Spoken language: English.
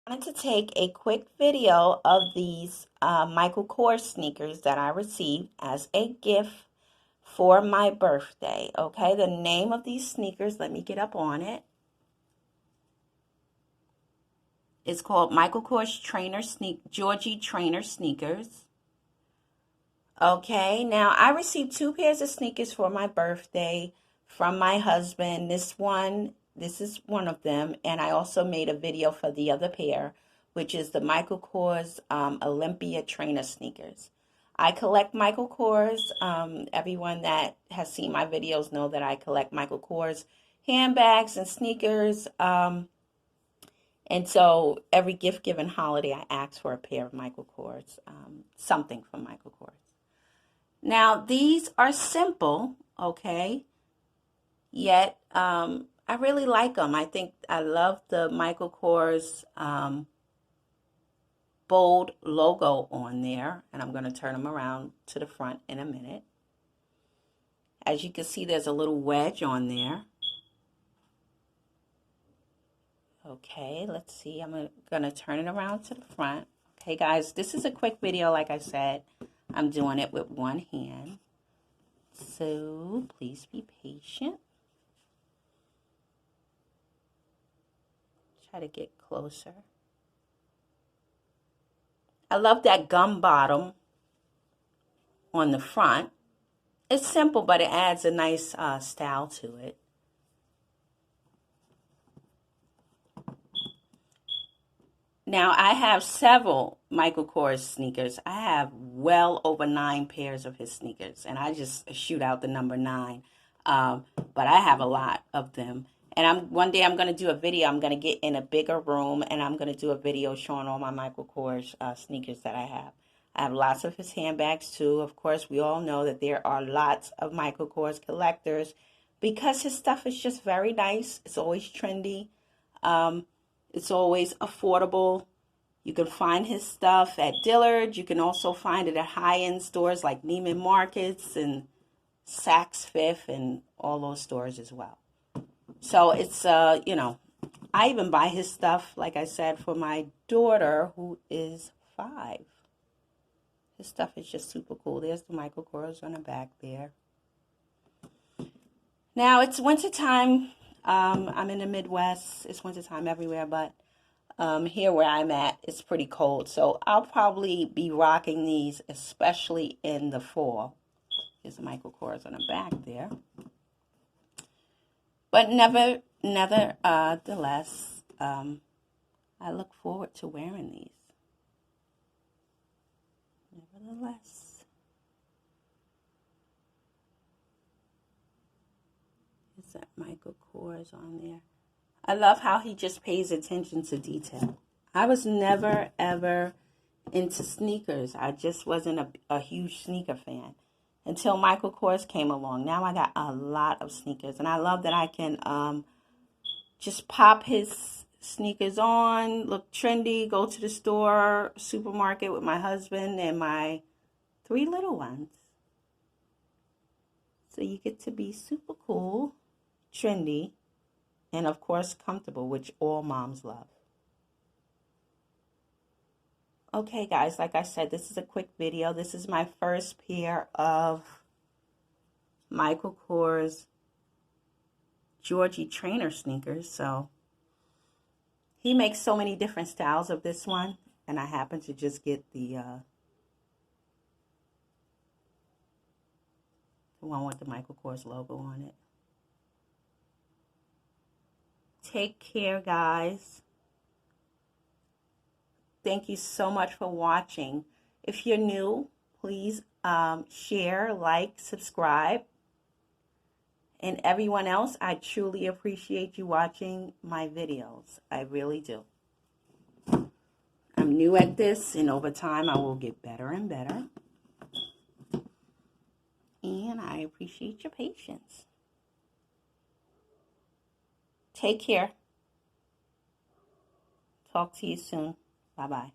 I wanted to take a quick video of these Michael Kors sneakers that I received as a gift for my birthday. Okay, the name of these sneakers, let me get up on it. It's called Michael Kors Georgie Trainer Sneakers. Okay, now I received two pairs of sneakers for my birthday from my husband. This is one of them, and I also made a video for the other pair, which is the Michael Kors Olympia trainer sneakers. I collect Michael Kors. Everyone that has seen my videos know that I collect Michael Kors handbags and sneakers. And so every gift-giving holiday, I ask for a pair of Michael Kors, something from Michael Kors. Now, these are simple, okay, yet I really like them. I think I love the Michael Kors bold logo on there, and I'm going to turn them around to the front in a minute. As you can see, there's a little wedge on there. Okay, let's see. I'm going to turn it around to the front. Okay, guys, this is a quick video, like I said. I'm doing it with one hand. So, please be patient. Try to get closer. I love that gum bottom on the front. It's simple, but it adds a nice style to it. Now, I have several Michael Kors sneakers. I have well over 9 pairs of his sneakers, and I just shoot out the number 9. But I have a lot of them. And one day I'm going to do a video. I'm going to get in a bigger room, and I'm going to do a video showing all my Michael Kors sneakers that I have. I have lots of his handbags, too. Of course, we all know that there are lots of Michael Kors collectors because his stuff is just very nice. It's always trendy. It's always affordable. You can find his stuff at Dillard's. You can also find it at high-end stores like Neiman Marcus and Saks Fifth and all those stores as well. So it's, you know, I even buy his stuff, like I said, for my daughter who is 5. His stuff is just super cool. There's the Michael Kors on the back there. Now, it's wintertime. I'm in the Midwest. It's wintertime everywhere, but here where I'm at, it's pretty cold. So I'll probably be rocking these, especially in the fall. There's Michael Kors on the back there. But nevertheless, I look forward to wearing these. Nevertheless. Is that Michael Kors on there? I love how he just pays attention to detail. I was never, ever into sneakers. I just wasn't a huge sneaker fan until Michael Kors came along. Now I got a lot of sneakers, and I love that I can just pop his sneakers on, look trendy, go to the store, supermarket with my husband and my 3 little ones. So you get to be super cool, trendy, and of course comfortable, which all moms love. Okay, guys, like I said, this is a quick video. This is my first pair of Michael Kors Georgie trainer sneakers. So he makes so many different styles of this one, and I happen to just get the one with the Michael Kors logo on it. Take care, guys. Thank you so much for watching. If you're new, please share, like, subscribe. And everyone else, I truly appreciate you watching my videos. I really do. I'm new at this, and over time I will get better and better. And I appreciate your patience. Take care. Talk to you soon. Bye-bye.